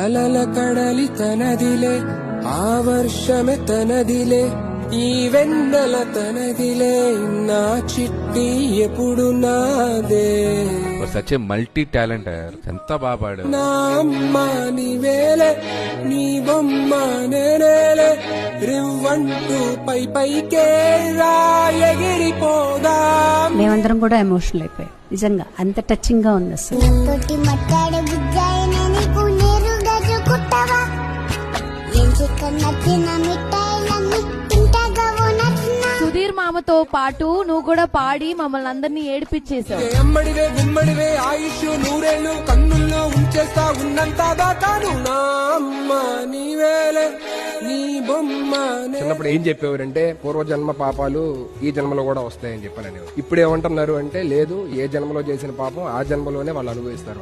అలల కడలి తనదిలే, ఆ వర్షమే తనదిలే, ఈ వెన్నెల తనదిలే, నా చిట్టి ఎప్పుడు నాదే. సచ్ ఏ మల్టీ టాలెంటర్, ఎంత బాగా పాడు. నా అమ్మ నీవేలే, నీ బొమ్మ నేనేలే, రివ్వంటూ పై పైకే రా ఎగిరిపోదా. మేమందరం కూడా ఎమోషనల్ అయిపోయాం, నిజంగా అంత టచింగ్ గా ఉంది అసలు. తోటి మట్టాడే బుజ్జాయిన నీకు నేరుగా చూకుతావా, ఏం చిక్కనచ్చిన మిఠాయిలన్నీ తింటాగా నచ్చిన. సుధీర్ మామతో పాటు నువ్వు కూడా పాడి మమ్మల్ని అందరినీ ఏడిపించేశావు. అమ్మడివే గుమ్మడివే ఆయుష్ నూరేళ్ళు, కన్నుల్లో ఉంచేస్తా ఉన్నంత దాకాను. నా అమ్మ నీవేలే, నీ బొమ్మ. చిన్నప్పుడు ఏం చెప్పేవారంటే పూర్వజన్మ పాపాలు ఈ జన్మలో కూడా వస్తాయని చెప్పాను. ఇప్పుడు ఏమంటున్నారు అంటే లేదు, ఏ జన్మలో చేసిన పాపం ఆ జన్మలోనే వాళ్ళు అనుభవిస్తారు.